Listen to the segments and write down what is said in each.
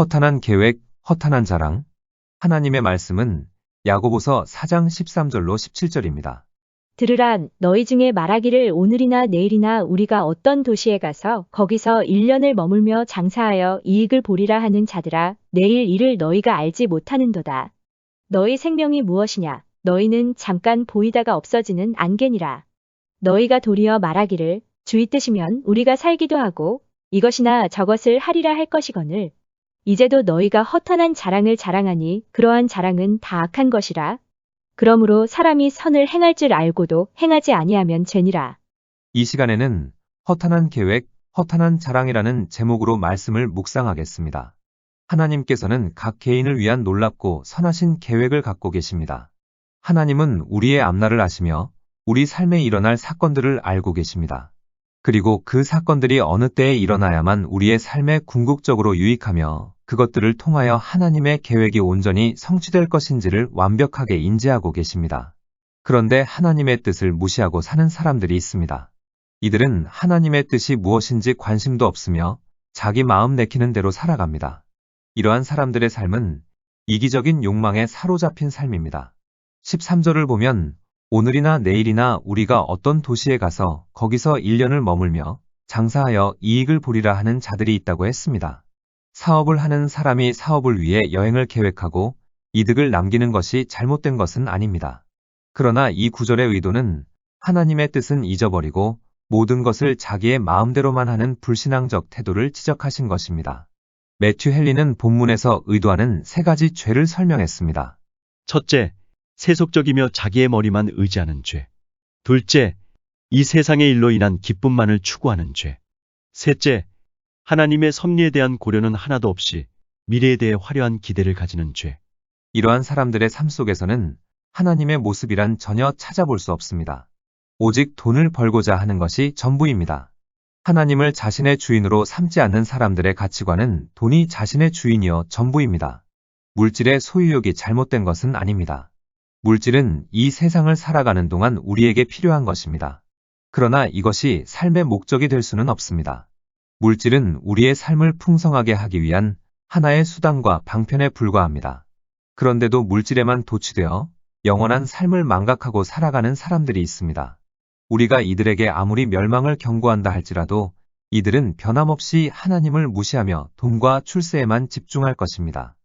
허탄한 계획, 허탄한 자랑. 하나님의 말씀은 야고보서 4장 13절로 17절입니다. 들으라, 너희 중에 말하기를 오늘이나 내일이나 우리가 어떤 도시에 가서 거기서 1년을 머물며 장사하여 이익을 보리라 하는 자들아, 내일 일을 너희가 알지 못하는도다. 너희 생명이 무엇이냐? 너희는 잠깐 보이다가 없어지는 안개니라. 너희가 도리어 말하기를 주의 뜻이면 우리가 살기도 하고 이것이나 저것을 하리라 할 것이거늘 이제도 너희가 허탄한 자랑을 자랑하니 그러한 자랑은 다 악한 것이라. 그러므로 사람이 선을 행할 줄 알고도 행하지 아니하면 죄니라. 이 시간에는 허탄한 계획, 허탄한 자랑이라는 제목으로 말씀을 묵상하겠습니다. 하나님께서는 각 개인을 위한 놀랍고 선하신 계획을 갖고 계십니다. 하나님은 우리의 앞날을 아시며 우리 삶에 일어날 사건들을 알고 계십니다. 그리고 그 사건들이 어느 때에 일어나야만 우리의 삶에 궁극적으로 유익하며 그것들을 통하여 하나님의 계획이 온전히 성취될 것인지를 완벽하게 인지하고 계십니다. 그런데 하나님의 뜻을 무시하고 사는 사람들이 있습니다. 이들은 하나님의 뜻이 무엇인지 관심도 없으며 자기 마음 내키는 대로 살아갑니다. 이러한 사람들의 삶은 이기적인 욕망에 사로잡힌 삶입니다. 13절을 보면 오늘이나 내일이나 우리가 어떤 도시에 가서 거기서 1년을 머물며 장사하여 이익을 보리라 하는 자들이 있다고 했습니다. 사업을 하는 사람이 사업을 위해 여행을 계획하고 이득을 남기는 것이 잘못된 것은 아닙니다. 그러나 이 구절의 의도는 하나님의 뜻은 잊어버리고 모든 것을 자기의 마음대로만 하는 불신앙적 태도를 지적하신 것입니다. 매튜 헨리는 본문에서 의도하는 세 가지 죄를 설명했습니다. 첫째, 세속적이며 자기의 머리만 의지하는 죄. 둘째, 이 세상의 일로 인한 기쁨만을 추구하는 죄. 셋째, 하나님의 섭리에 대한 고려는 하나도 없이 미래에 대해 화려한 기대를 가지는 죄. 이러한 사람들의 삶 속에서는 하나님의 모습이란 전혀 찾아볼 수 없습니다. 오직 돈을 벌고자 하는 것이 전부입니다. 하나님을 자신의 주인으로 삼지 않는 사람들의 가치관은 돈이 자신의 주인이여 전부입니다. 물질의 소유욕이 잘못된 것은 아닙니다. 물질은 이 세상을 살아가는 동안 우리에게 필요한 것입니다. 그러나 이것이 삶의 목적이 될 수는 없습니다. 물질은 우리의 삶을 풍성하게 하기 위한 하나의 수단과 방편에 불과합니다. 그런데도 물질에만 도취되어 영원한 삶을 망각하고 살아가는 사람들이 있습니다. 우리가 이들에게 아무리 멸망을 경고한다 할지라도 이들은 변함없이 하나님을 무시하며 돈과 출세에만 집중할 것입니다.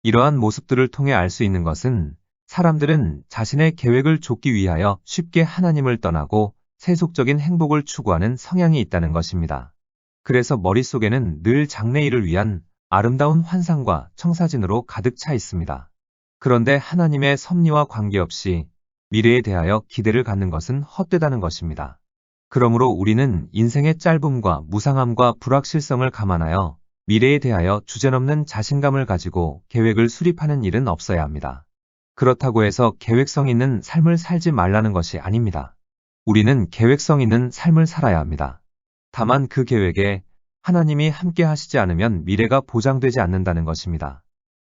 이러한 모습들을 통해 알 수 있는 것은 사람들은 자신의 계획을 좇기 위하여 쉽게 하나님을 떠나고 세속적인 행복을 추구하는 성향이 있다는 것입니다. 그래서 머릿속에는 늘 장래일을 위한 아름다운 환상과 청사진으로 가득 차 있습니다. 그런데 하나님의 섭리와 관계없이 미래에 대하여 기대를 갖는 것은 헛되다는 것입니다. 그러므로 우리는 인생의 짧음과 무상함과 불확실성을 감안하여 미래에 대하여 주제넘는 자신감을 가지고 계획을 수립하는 일은 없어야 합니다. 그렇다고 해서 계획성 있는 삶을 살지 말라는 것이 아닙니다. 우리는 계획성 있는 삶을 살아야 합니다. 다만 그 계획에 하나님이 함께 하시지 않으면 미래가 보장되지 않는다는 것입니다.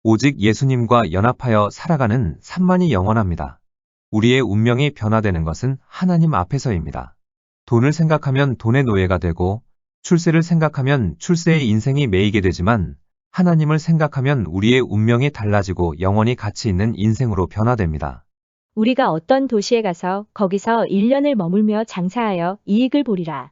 오직 예수님과 연합하여 살아가는 삶만이 영원합니다. 우리의 운명이 변화되는 것은 하나님 앞에서입니다. 돈을 생각하면 돈의 노예가 되고 출세를 생각하면 출세의 인생이 매이게 되지만 하나님을 생각하면 우리의 운명이 달라지고 영원히 가치 있는 인생으로 변화됩니다. 우리가 어떤 도시에 가서 거기서 1년을 머물며 장사하여 이익을 보리라.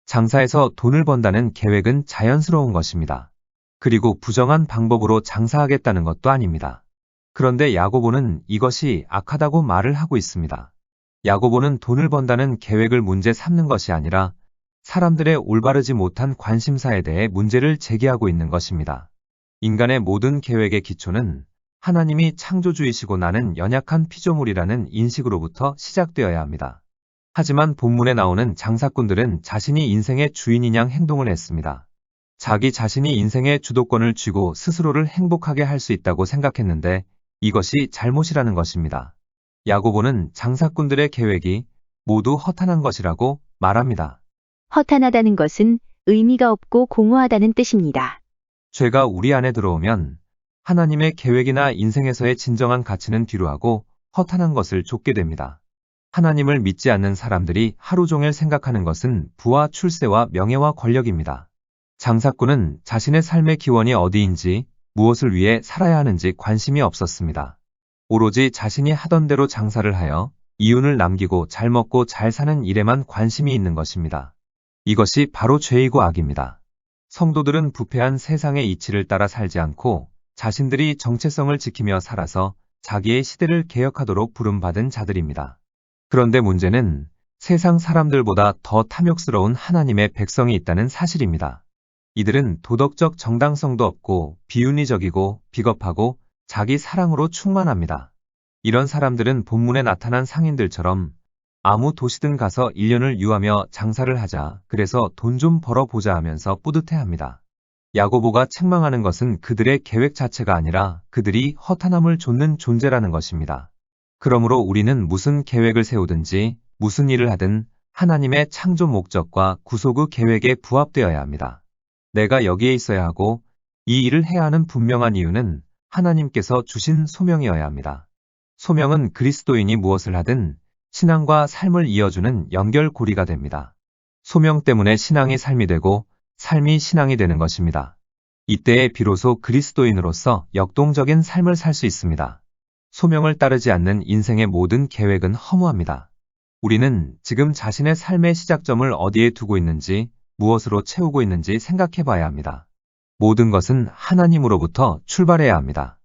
장사에서 돈을 번다는 계획은 자연스러운 것입니다. 그리고 부정한 방법으로 장사하겠다는 것도 아닙니다. 그런데 야고보는 이것이 악하다고 말을 하고 있습니다. 야고보는 돈을 번다는 계획을 문제 삼는 것이 아니라 사람들의 올바르지 못한 관심사에 대해 문제를 제기하고 있는 것입니다. 인간의 모든 계획의 기초는 하나님이 창조주이시고 나는 연약한 피조물이라는 인식으로부터 시작되어야 합니다. 하지만 본문에 나오는 장사꾼들은 자신이 인생의 주인인 양 행동을 했습니다. 자기 자신이 인생의 주도권을 쥐고 스스로를 행복하게 할 수 있다고 생각했는데 이것이 잘못이라는 것입니다. 야고보는 장사꾼들의 계획이 모두 허탄한 것이라고 말합니다. 허탄하다는 것은 의미가 없고 공허하다는 뜻입니다. 죄가 우리 안에 들어오면 하나님의 계획이나 인생에서의 진정한 가치는 뒤로하고 허탄한 것을 좇게 됩니다. 하나님을 믿지 않는 사람들이 하루 종일 생각하는 것은 부와 출세와 명예와 권력입니다. 장사꾼은 자신의 삶의 기원이 어디인지 무엇을 위해 살아야 하는지 관심이 없었습니다. 오로지 자신이 하던 대로 장사를 하여 이윤을 남기고 잘 먹고 잘 사는 일에만 관심이 있는 것입니다. 이것이 바로 죄이고 악입니다. 성도들은 부패한 세상의 이치를 따라 살지 않고 자신들이 정체성을 지키며 살아서 자기의 시대를 개혁하도록 부름받은 자들입니다. 그런데 문제는 세상 사람들보다 더 탐욕스러운 하나님의 백성이 있다는 사실입니다. 이들은 도덕적 정당성도 없고 비윤리적이고 비겁하고 자기 사랑으로 충만합니다. 이런 사람들은 본문에 나타난 상인들처럼 아무 도시든 가서 1년을 유하며 장사를 하자, 그래서 돈 좀 벌어보자 하면서 뿌듯해합니다. 야고보가 책망하는 것은 그들의 계획 자체가 아니라 그들이 허탄함을 좇는 존재라는 것입니다. 그러므로 우리는 무슨 계획을 세우든지 무슨 일을 하든 하나님의 창조 목적과 구속의 계획에 부합되어야 합니다. 내가 여기에 있어야 하고 이 일을 해야 하는 분명한 이유는 하나님께서 주신 소명이어야 합니다. 소명은 그리스도인이 무엇을 하든 신앙과 삶을 이어주는 연결고리가 됩니다. 소명 때문에 신앙이 삶이 되고 삶이 신앙이 되는 것입니다. 이때에 비로소 그리스도인으로서 역동적인 삶을 살 수 있습니다. 소명을 따르지 않는 인생의 모든 계획은 허무합니다. 우리는 지금 자신의 삶의 시작점을 어디에 두고 있는지, 무엇으로 채우고 있는지 생각해 봐야 합니다. 모든 것은 하나님으로부터 출발해야 합니다.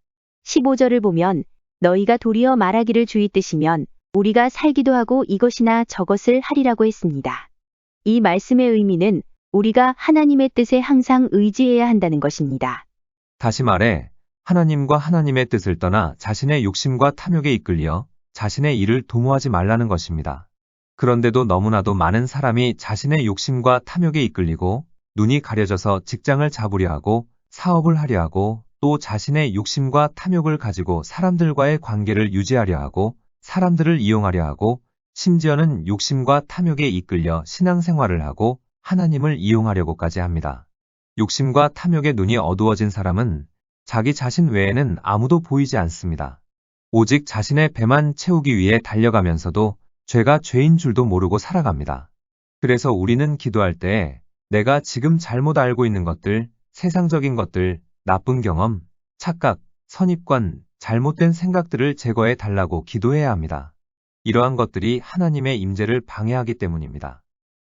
15절을 보면 너희가 도리어 말하기를 주의 뜻이면 우리가 살기도 하고 이것이나 저것을 하리라고 했습니다. 이 말씀의 의미는 우리가 하나님의 뜻에 항상 의지해야 한다는 것입니다. 다시 말해 하나님과 하나님의 뜻을 떠나 자신의 욕심과 탐욕에 이끌려 자신의 일을 도모하지 말라는 것입니다. 그런데도 너무나도 많은 사람이 자신의 욕심과 탐욕에 이끌리고 눈이 가려져서 직장을 잡으려 하고 사업을 하려 하고 또 자신의 욕심과 탐욕을 가지고 사람들과의 관계를 유지하려 하고 사람들을 이용하려 하고 심지어는 욕심과 탐욕에 이끌려 신앙생활을 하고 하나님을 이용하려고까지 합니다. 욕심과 탐욕의 눈이 어두워진 사람은 자기 자신 외에는 아무도 보이지 않습니다. 오직 자신의 배만 채우기 위해 달려가면서도 죄가 죄인 줄도 모르고 살아갑니다. 그래서 우리는 기도할 때 내가 지금 잘못 알고 있는 것들, 세상적인 것들, 나쁜 경험, 착각, 선입관, 잘못된 생각들을 제거해 달라고 기도해야 합니다. 이러한 것들이 하나님의 임재를 방해하기 때문입니다.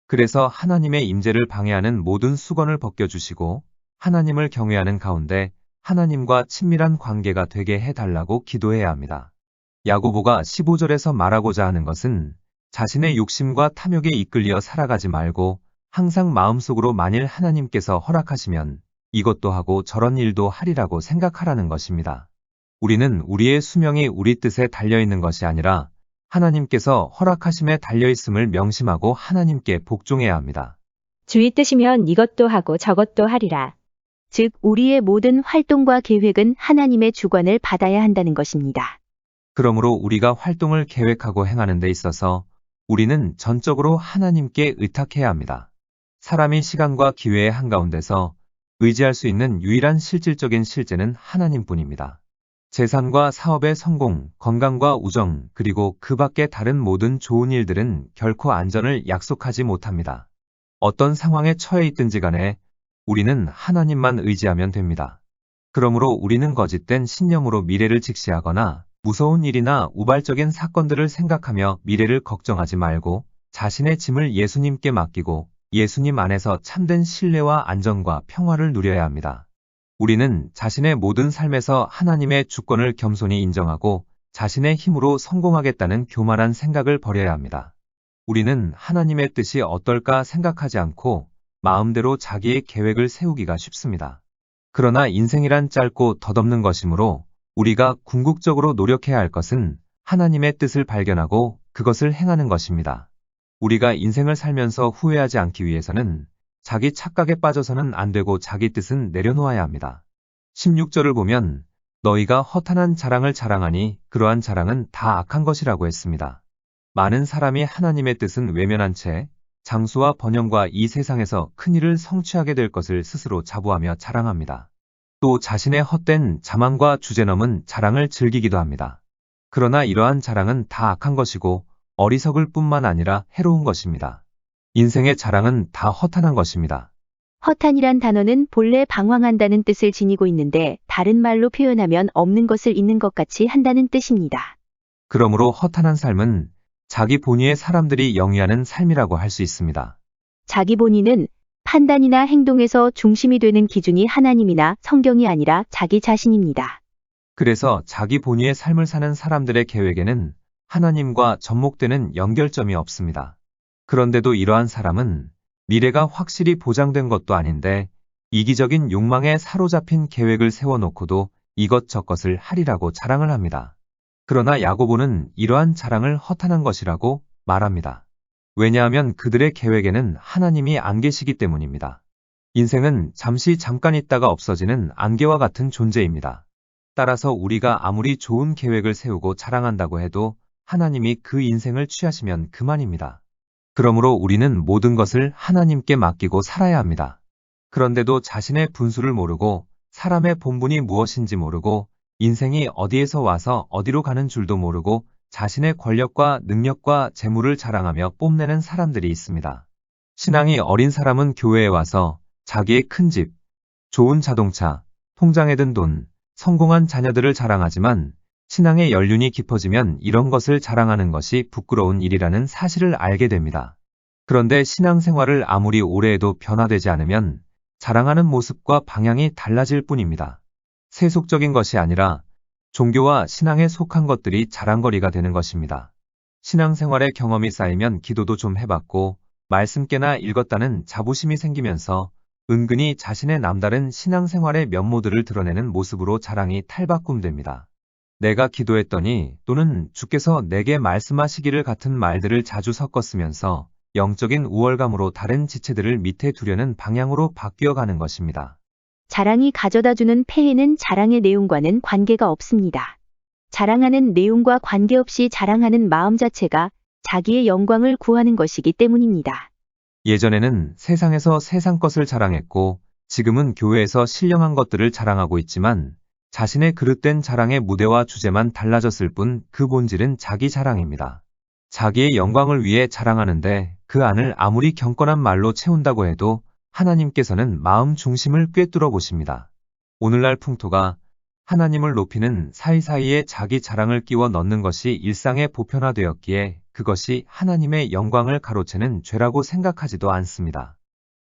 그래서 하나님의 임재를 방해하는 모든 수건을 벗겨주시고 하나님을 경외하는 가운데 하나님과 친밀한 관계가 되게 해달라고 기도해야 합니다. 야고보가 15절에서 말하고자 하는 것은 자신의 욕심과 탐욕에 이끌려 살아가지 말고 항상 마음속으로 만일 하나님께서 허락하시면 이것도 하고 저런 일도 하리라고 생각하라는 것입니다. 우리는 우리의 수명이 우리 뜻에 달려있는 것이 아니라 하나님께서 허락하심에 달려있음을 명심하고 하나님께 복종해야 합니다. 주의 뜻이면 이것도 하고 저것도 하리라. 즉, 우리의 모든 활동과 계획은 하나님의 주관을 받아야 한다는 것입니다. 그러므로 우리가 활동을 계획하고 행하는 데 있어서 우리는 전적으로 하나님께 의탁해야 합니다. 사람이 시간과 기회의 한가운데서 의지할 수 있는 유일한 실질적인 실제는 하나님뿐입니다. 재산과 사업의 성공, 건강과 우정, 그리고 그 밖의 다른 모든 좋은 일들은 결코 안전을 약속하지 못합니다. 어떤 상황에 처해 있든지 간에 우리는 하나님만 의지하면 됩니다. 그러므로 우리는 거짓된 신념으로 미래를 직시하거나 무서운 일이나 우발적인 사건들을 생각하며 미래를 걱정하지 말고 자신의 짐을 예수님께 맡기고 예수님 안에서 참된 신뢰와 안정과 평화를 누려야 합니다. 우리는 자신의 모든 삶에서 하나님의 주권을 겸손히 인정하고 자신의 힘으로 성공하겠다는 교만한 생각을 버려야 합니다. 우리는 하나님의 뜻이 어떨까 생각하지 않고 마음대로 자기의 계획을 세우기가 쉽습니다. 그러나 인생이란 짧고 덧없는 것이므로 우리가 궁극적으로 노력해야 할 것은 하나님의 뜻을 발견하고 그것을 행하는 것입니다. 우리가 인생을 살면서 후회하지 않기 위해서는 자기 착각에 빠져서는 안 되고 자기 뜻은 내려놓아야 합니다. 16절을 보면 너희가 허탄한 자랑을 자랑하니 그러한 자랑은 다 악한 것이라고 했습니다. 많은 사람이 하나님의 뜻은 외면한 채 장수와 번영과 이 세상에서 큰일을 성취하게 될 것을 스스로 자부하며 자랑합니다. 또 자신의 헛된 자만과 주제넘은 자랑을 즐기기도 합니다. 그러나 이러한 자랑은 다 악한 것이고 어리석을 뿐만 아니라 해로운 것입니다. 인생의 자랑은 다 허탄한 것입니다. 허탄이란 단어는 본래 방황한다는 뜻을 지니고 있는데 다른 말로 표현하면 없는 것을 있는 것 같이 한다는 뜻입니다. 그러므로 허탄한 삶은 자기 본위의 사람들이 영위하는 삶이라고 할 수 있습니다. 자기 본인은 판단이나 행동에서 중심이 되는 기준이 하나님이나 성경이 아니라 자기 자신입니다. 그래서 자기 본위의 삶을 사는 사람들의 계획에는 하나님과 접목되는 연결점이 없습니다. 그런데도 이러한 사람은 미래가 확실히 보장된 것도 아닌데 이기적인 욕망에 사로잡힌 계획을 세워놓고도 이것저것을 하리라고 자랑을 합니다. 그러나 야고보는 이러한 자랑을 허탄한 것이라고 말합니다. 왜냐하면 그들의 계획에는 하나님이 안 계시기 때문입니다. 인생은 잠깐 있다가 없어지는 안개와 같은 존재입니다. 따라서 우리가 아무리 좋은 계획을 세우고 자랑한다고 해도 하나님이 그 인생을 취하시면 그만입니다. 그러므로 우리는 모든 것을 하나님께 맡기고 살아야 합니다. 그런데도 자신의 분수를 모르고 사람의 본분이 무엇인지 모르고 인생이 어디에서 와서 어디로 가는 줄도 모르고 자신의 권력과 능력과 재물을 자랑하며 뽐내는 사람들이 있습니다. 신앙이 어린 사람은 교회에 와서 자기의 큰 집, 좋은 자동차, 통장에 든 돈, 성공한 자녀들을 자랑하지만 신앙의 연륜이 깊어지면 이런 것을 자랑하는 것이 부끄러운 일이라는 사실을 알게 됩니다. 그런데 신앙생활을 아무리 오래 해도 변화되지 않으면 자랑하는 모습과 방향이 달라질 뿐입니다. 세속적인 것이 아니라 종교와 신앙에 속한 것들이 자랑거리가 되는 것입니다. 신앙생활의 경험이 쌓이면 기도도 좀 해봤고 말씀 꽤나 읽었다는 자부심이 생기면서 은근히 자신의 남다른 신앙생활의 면모들을 드러내는 모습으로 자랑이 탈바꿈됩니다. 내가 기도했더니 또는 주께서 내게 말씀하시기를 같은 말들을 자주 섞었으면서 영적인 우월감으로 다른 지체들을 밑에 두려는 방향으로 바뀌어가는 것입니다. 자랑이 가져다주는 폐해는 자랑의 내용과는 관계가 없습니다. 자랑하는 내용과 관계없이 자랑하는 마음 자체가 자기의 영광을 구하는 것이기 때문입니다. 예전에는 세상에서 세상 것을 자랑했고 지금은 교회에서 신령한 것들을 자랑하고 있지만 자신의 그릇된 자랑의 무대와 주제만 달라졌을 뿐 그 본질은 자기 자랑입니다. 자기의 영광을 위해 자랑하는데 그 안을 아무리 경건한 말로 채운다고 해도 하나님께서는 마음 중심을 꿰뚫어 보십니다. 오늘날 풍토가 하나님을 높이는 사이사이에 자기 자랑을 끼워 넣는 것이 일상에 보편화되었기에 그것이 하나님의 영광을 가로채는 죄라고 생각하지도 않습니다.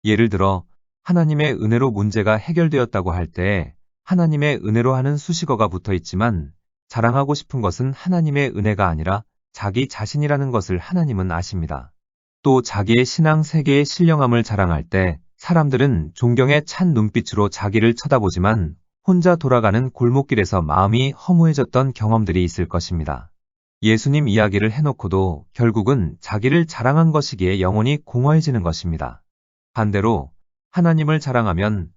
예를 들어 하나님의 은혜로 문제가 해결되었다고 할 때 하나님의 은혜로 하는 수식어가 붙어 있지만 자랑하고 싶은 것은 하나님의 은혜가 아니라 자기 자신이라는 것을 하나님은 아십니다. 또 자기의 신앙 세계의 신령함을 자랑할 때 사람들은 존경에 찬 눈빛으로 자기를 쳐다보지만 혼자 돌아가는 골목길에서 마음이 허무해졌던 경험들이 있을 것입니다. 예수님 이야기를 해놓고도 결국은 자기를 자랑한 것이기에 영혼이 공허해지는 것입니다. 반대로 하나님을 자랑하면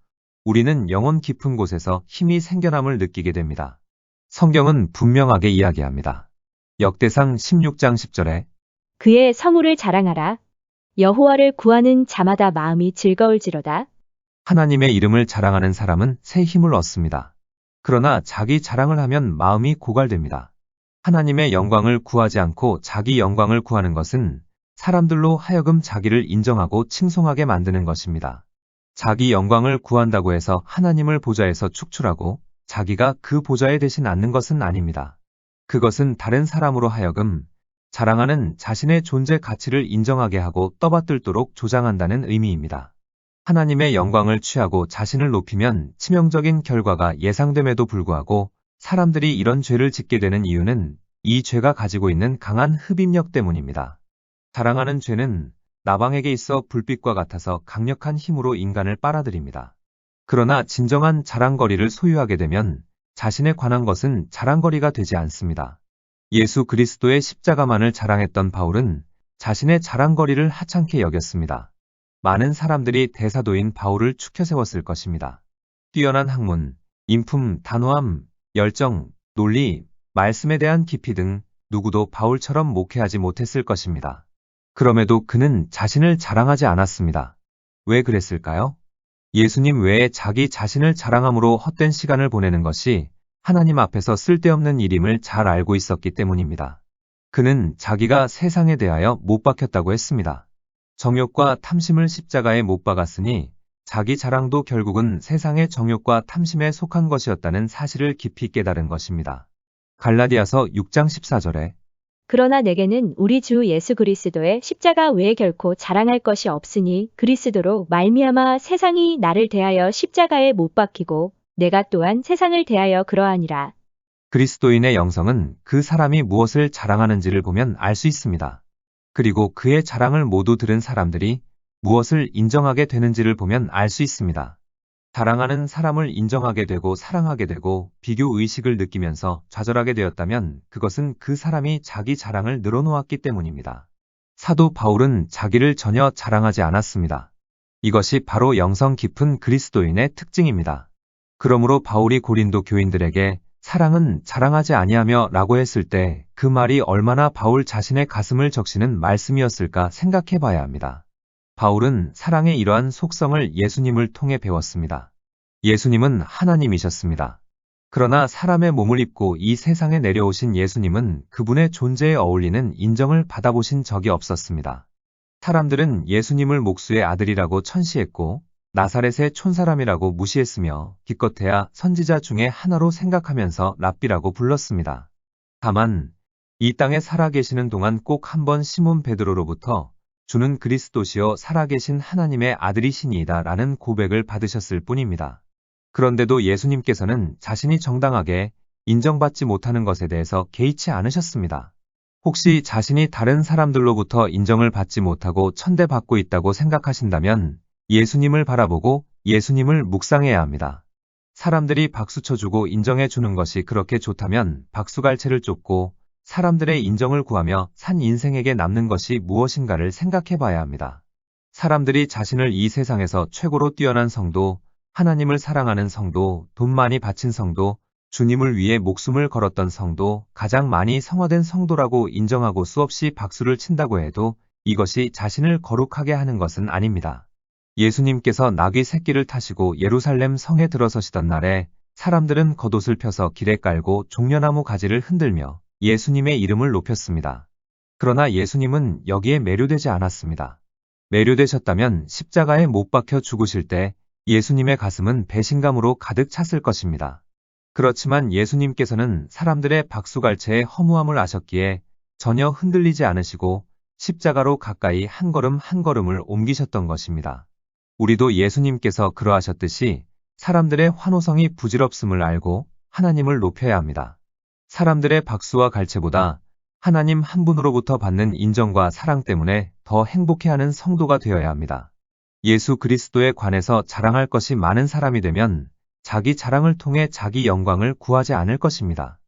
우리는 영혼 깊은 곳에서 힘이 생겨남을 느끼게 됩니다. 성경은 분명하게 이야기합니다. 역대상 16장 10절에 그의 성호를 자랑하라. 여호와를 구하는 자마다 마음이 즐거울지로다. 하나님의 이름을 자랑하는 사람은 새 힘을 얻습니다. 그러나 자기 자랑을 하면 마음이 고갈됩니다. 하나님의 영광을 구하지 않고 자기 영광을 구하는 것은 사람들로 하여금 자기를 인정하고 칭송하게 만드는 것입니다. 자기 영광을 구한다고 해서 하나님을 보좌에서 축출하고 자기가 그 보좌에 대신 앉는 것은 아닙니다. 그것은 다른 사람으로 하여금 자랑하는 자신의 존재 가치를 인정하게 하고 떠받들도록 조장한다는 의미입니다. 하나님의 영광을 취하고 자신을 높이면 치명적인 결과가 예상됨에도 불구하고 사람들이 이런 죄를 짓게 되는 이유는 이 죄가 가지고 있는 강한 흡입력 때문입니다. 자랑하는 죄는 나방에게 있어 불빛과 같아서 강력한 힘으로 인간을 빨아들입니다. 그러나 진정한 자랑거리를 소유하게 되면 자신에 관한 것은 자랑거리가 되지 않습니다. 예수 그리스도의 십자가만을 자랑했던 바울은 자신의 자랑거리를 하찮게 여겼습니다. 많은 사람들이 대사도인 바울을 추켜 세웠을 것입니다. 뛰어난 학문, 인품, 단호함, 열정, 논리, 말씀에 대한 깊이 등 누구도 바울처럼 목회하지 못했을 것입니다. 그럼에도 그는 자신을 자랑하지 않았습니다. 왜 그랬을까요? 예수님 외에 자기 자신을 자랑함으로 헛된 시간을 보내는 것이 하나님 앞에서 쓸데없는 일임을 잘 알고 있었기 때문입니다. 그는 자기가 세상에 대하여 못 박혔다고 했습니다. 정욕과 탐심을 십자가에 못 박았으니 자기 자랑도 결국은 세상의 정욕과 탐심에 속한 것이었다는 사실을 깊이 깨달은 것입니다. 갈라디아서 6장 14절에 그러나 내게는 우리 주 예수 그리스도의 십자가 외에 결코 자랑할 것이 없으니 그리스도로 말미암아 세상이 나를 대하여 십자가에 못 박히고 내가 또한 세상을 대하여 그러하니라. 그리스도인의 영성은 그 사람이 무엇을 자랑하는지를 보면 알 수 있습니다. 그리고 그의 자랑을 모두 들은 사람들이 무엇을 인정하게 되는지를 보면 알 수 있습니다. 자랑하는 사람을 인정하게 되고 사랑하게 되고 비교 의식을 느끼면서 좌절하게 되었다면 그것은 그 사람이 자기 자랑을 늘어놓았기 때문입니다. 사도 바울은 자기를 전혀 자랑하지 않았습니다. 이것이 바로 영성 깊은 그리스도인의 특징입니다. 그러므로 바울이 고린도 교인들에게 사랑은 자랑하지 아니하며 라고 했을 때 그 말이 얼마나 바울 자신의 가슴을 적시는 말씀이었을까 생각해 봐야 합니다. 바울은 사랑의 이러한 속성을 예수님을 통해 배웠습니다. 예수님은 하나님이셨습니다. 그러나 사람의 몸을 입고 이 세상에 내려오신 예수님은 그분의 존재에 어울리는 인정을 받아보신 적이 없었습니다. 사람들은 예수님을 목수의 아들이라고 천시했고 나사렛의 촌사람이라고 무시했으며 기껏해야 선지자 중에 하나로 생각하면서 랍비라고 불렀습니다. 다만 이 땅에 살아계시는 동안 꼭 한 번 시몬 베드로로부터 주는 그리스도시요 살아계신 하나님의 아들이시니이다 라는 고백을 받으셨을 뿐입니다. 그런데도 예수님께서는 자신이 정당하게 인정받지 못하는 것에 대해서 개의치 않으셨습니다. 혹시 자신이 다른 사람들로부터 인정을 받지 못하고 천대받고 있다고 생각하신다면 예수님을 바라보고 예수님을 묵상해야 합니다. 사람들이 박수 쳐주고 인정해 주는 것이 그렇게 좋다면 박수갈채를 쫓고 사람들의 인정을 구하며 산 인생에게 남는 것이 무엇인가를 생각해 봐야 합니다. 사람들이 자신을 이 세상에서 최고로 뛰어난 성도, 하나님을 사랑하는 성도, 돈 많이 바친 성도, 주님을 위해 목숨을 걸었던 성도, 가장 많이 성화된 성도라고 인정하고 수없이 박수를 친다고 해도 이것이 자신을 거룩하게 하는 것은 아닙니다. 예수님께서 나귀 새끼를 타시고 예루살렘 성에 들어서시던 날에 사람들은 겉옷을 펴서 길에 깔고 종려나무 가지를 흔들며 예수님의 이름을 높였습니다. 그러나 예수님은 여기에 매료되지 않았습니다. 매료되셨다면 십자가에 못 박혀 죽으실 때 예수님의 가슴은 배신감으로 가득 찼을 것입니다. 그렇지만 예수님께서는 사람들의 박수갈채의 허무함을 아셨기에 전혀 흔들리지 않으시고 십자가로 가까이 한 걸음 한 걸음을 옮기셨던 것입니다. 우리도 예수님께서 그러하셨듯이 사람들의 환호성이 부질없음을 알고 하나님을 높여야 합니다. 사람들의 박수와 갈채보다 하나님 한 분으로부터 받는 인정과 사랑 때문에 더 행복해하는 성도가 되어야 합니다. 예수 그리스도에 관해서 자랑할 것이 많은 사람이 되면 자기 자랑을 통해 자기 영광을 구하지 않을 것입니다.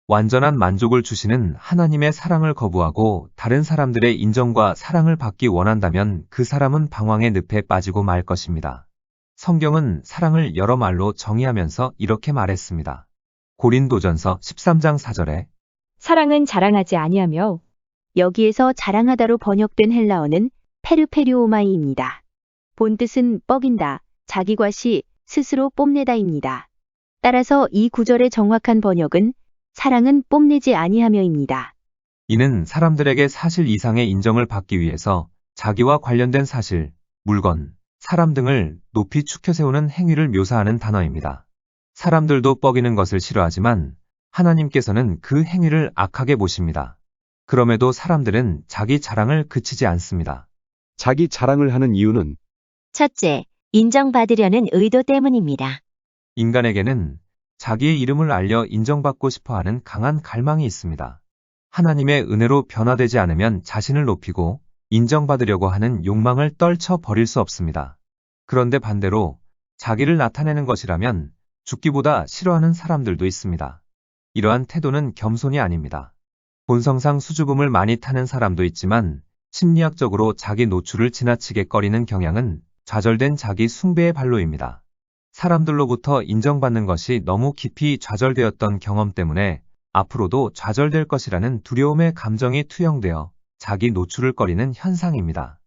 완전한 만족을 주시는 하나님의 사랑을 거부하고 다른 사람들의 인정과 사랑을 받기 원한다면 그 사람은 방황의 늪에 빠지고 말 것입니다. 성경은 사랑을 여러 말로 정의하면서 이렇게 말했습니다. 고린도전서 13장 4절에 사랑은 자랑하지 아니하며 여기에서 자랑하다로 번역된 헬라어는 페르페리오마이입니다. 본뜻은 뻐긴다, 자기과시, 스스로 뽐내다입니다. 따라서 이 구절의 정확한 번역은 사랑은 뽐내지 아니하며입니다. 이는 사람들에게 사실 이상의 인정을 받기 위해서 자기와 관련된 사실, 물건, 사람 등을 높이 축혀 세우는 행위를 묘사하는 단어입니다. 사람들도 뻐기는 것을 싫어하지만 하나님께서는 그 행위를 악하게 보십니다. 그럼에도 사람들은 자기 자랑을 그치지 않습니다. 자기 자랑을 하는 이유는 첫째, 인정받으려는 의도 때문입니다. 인간에게는 자기의 이름을 알려 인정받고 싶어하는 강한 갈망이 있습니다. 하나님의 은혜로 변화되지 않으면 자신을 높이고 인정받으려고 하는 욕망을 떨쳐 버릴 수 없습니다. 그런데 반대로 자기를 나타내는 것이라면 죽기보다 싫어하는 사람들도 있습니다. 이러한 태도는 겸손이 아닙니다. 본성상 수줍음을 많이 타는 사람도 있지만 심리학적으로 자기 노출을 지나치게 꺼리는 경향은 좌절된 자기 숭배의 발로입니다. 사람들로부터 인정받는 것이 너무 깊이 좌절되었던 경험 때문에 앞으로도 좌절될 것이라는 두려움의 감정이 투영되어 자기 노출을 꺼리는 현상입니다.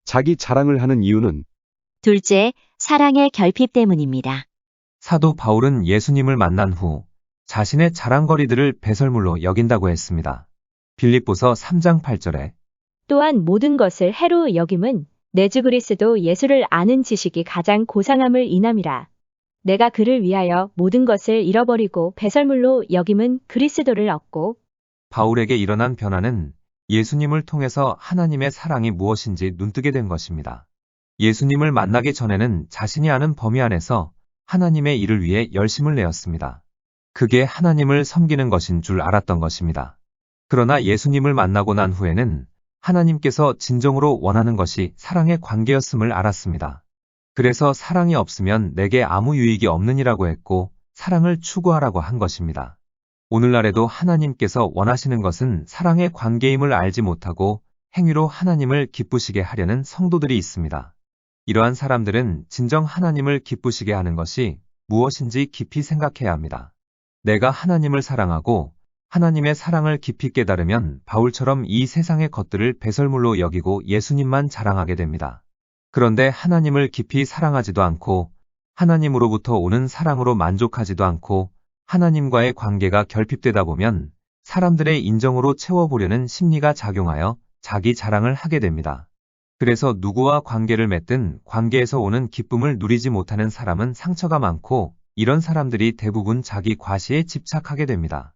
자기 자랑을 하는 이유는 둘째, 사랑의 결핍 때문입니다. 사도 바울은 예수님을 만난 후 자신의 자랑거리들을 배설물로 여긴다고 했습니다. 빌립보서 3장 8절에 또한 모든 것을 해로 여김은 내 주 그리스도 예수를 아는 지식이 가장 고상함을 인함이라. 내가 그를 위하여 모든 것을 잃어버리고 배설물로 여김은 그리스도를 얻고. 바울에게 일어난 변화는 예수님을 통해서 하나님의 사랑이 무엇인지 눈뜨게 된 것입니다. 예수님을 만나기 전에는 자신이 아는 범위 안에서 하나님의 일을 위해 열심을 내었습니다. 그게 하나님을 섬기는 것인 줄 알았던 것입니다. 그러나 예수님을 만나고 난 후에는 하나님께서 진정으로 원하는 것이 사랑의 관계였음을 알았습니다. 그래서 사랑이 없으면 내게 아무 유익이 없느니라고 했고 사랑을 추구하라고 한 것입니다. 오늘날에도 하나님께서 원하시는 것은 사랑의 관계임을 알지 못하고 행위로 하나님을 기쁘시게 하려는 성도들이 있습니다. 이러한 사람들은 진정 하나님을 기쁘시게 하는 것이 무엇인지 깊이 생각해야 합니다. 내가 하나님을 사랑하고 하나님의 사랑을 깊이 깨달으면 바울처럼 이 세상의 것들을 배설물로 여기고 예수님만 자랑하게 됩니다. 그런데 하나님을 깊이 사랑하지도 않고 하나님으로부터 오는 사랑으로 만족하지도 않고 하나님과의 관계가 결핍되다 보면 사람들의 인정으로 채워보려는 심리가 작용하여 자기 자랑을 하게 됩니다. 그래서 누구와 관계를 맺든 관계에서 오는 기쁨을 누리지 못하는 사람은 상처가 많고 이런 사람들이 대부분 자기 과시에 집착하게 됩니다.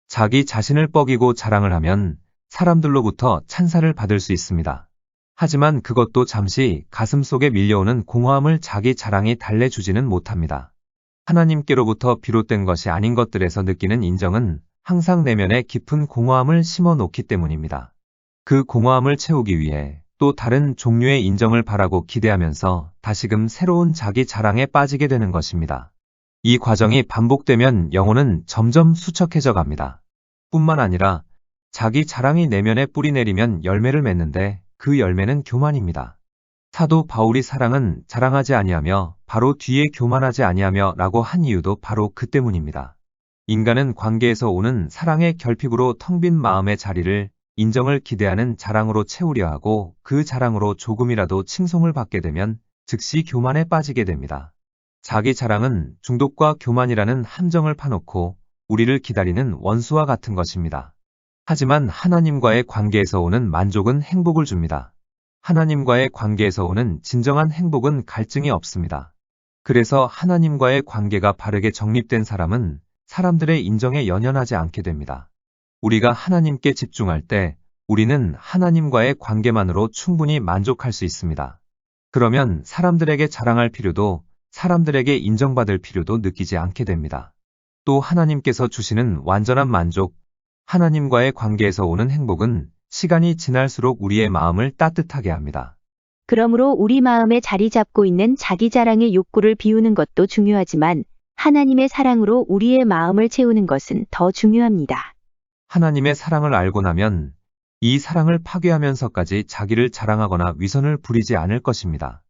자기 자신을 뻐기고 자랑을 하면 사람들로부터 찬사를 받을 수 있습니다. 하지만 그것도 잠시 가슴속에 밀려오는 공허함을 자기 자랑이 달래주지는 못합니다. 하나님께로부터 비롯된 것이 아닌 것들에서 느끼는 인정은 항상 내면에 깊은 공허함을 심어 놓기 때문입니다. 그 공허함을 채우기 위해 또 다른 종류의 인정을 바라고 기대하면서 다시금 새로운 자기 자랑에 빠지게 되는 것입니다. 이 과정이 반복되면 영혼은 점점 수척해져 갑니다. 뿐만 아니라 자기 자랑이 내면에 뿌리 내리면 열매를 맺는데 그 열매는 교만입니다. 사도 바울이 사랑은 자랑하지 아니하며 바로 뒤에 교만하지 아니하며 라고 한 이유도 바로 그 때문입니다. 인간은 관계에서 오는 사랑의 결핍으로 텅 빈 마음의 자리를 인정을 기대하는 자랑으로 채우려 하고 그 자랑으로 조금이라도 칭송을 받게 되면 즉시 교만에 빠지게 됩니다. 자기 자랑은 중독과 교만이라는 함정을 파놓고 우리를 기다리는 원수와 같은 것입니다. 하지만 하나님과의 관계에서 오는 만족은 행복을 줍니다. 하나님과의 관계에서 오는 진정한 행복은 갈증이 없습니다. 그래서 하나님과의 관계가 바르게 정립된 사람은 사람들의 인정에 연연하지 않게 됩니다. 우리가 하나님께 집중할 때 우리는 하나님과의 관계만으로 충분히 만족할 수 있습니다. 그러면 사람들에게 자랑할 필요도 사람들에게 인정받을 필요도 느끼지 않게 됩니다. 또 하나님께서 주시는 완전한 만족, 하나님과의 관계에서 오는 행복은 시간이 지날수록 우리의 마음을 따뜻하게 합니다. 그러므로 우리 마음에 자리 잡고 있는 자기 자랑의 욕구를 비우는 것도 중요하지만 하나님의 사랑으로 우리의 마음을 채우는 것은 더 중요합니다. 하나님의 사랑을 알고 나면 이 사랑을 파괴하면서까지 자기를 자랑하거나 위선을 부리지 않을 것입니다.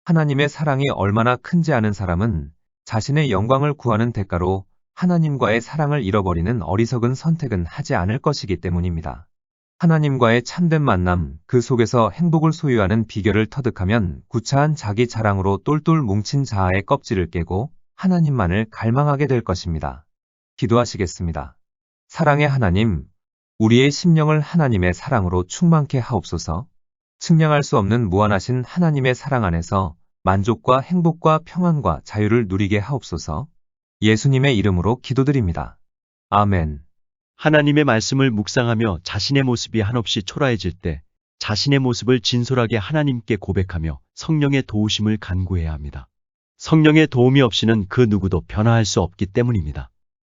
하나님의 사랑이 얼마나 큰지 아는 사람은 자신의 영광을 구하는 대가로 하나님과의 사랑을 잃어버리는 어리석은 선택은 하지 않을 것이기 때문입니다. 하나님과의 참된 만남, 그 속에서 행복을 소유하는 비결을 터득하면 구차한 자기 자랑으로 똘똘 뭉친 자아의 껍질을 깨고 하나님만을 갈망하게 될 것입니다. 기도하시겠습니다. 사랑의 하나님, 우리의 심령을 하나님의 사랑으로 충만케 하옵소서. 측량할 수 없는 무한하신 하나님의 사랑 안에서 만족과 행복과 평안과 자유를 누리게 하옵소서. 예수님의 이름으로 기도드립니다. 아멘. 하나님의 말씀을 묵상하며 자신의 모습이 한없이 초라해질 때 자신의 모습을 진솔하게 하나님께 고백하며 성령의 도우심을 간구해야 합니다. 성령의 도움이 없이는 그 누구도 변화할 수 없기 때문입니다.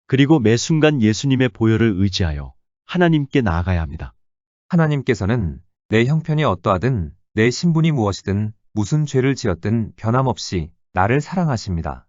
그리고 매 순간 예수님의 보혈을 의지하여 하나님께 나아가야 합니다. 하나님께서는 내 형편이 어떠하든 내 신분이 무엇이든 무슨 죄를 지었든 변함없이 나를 사랑하십니다.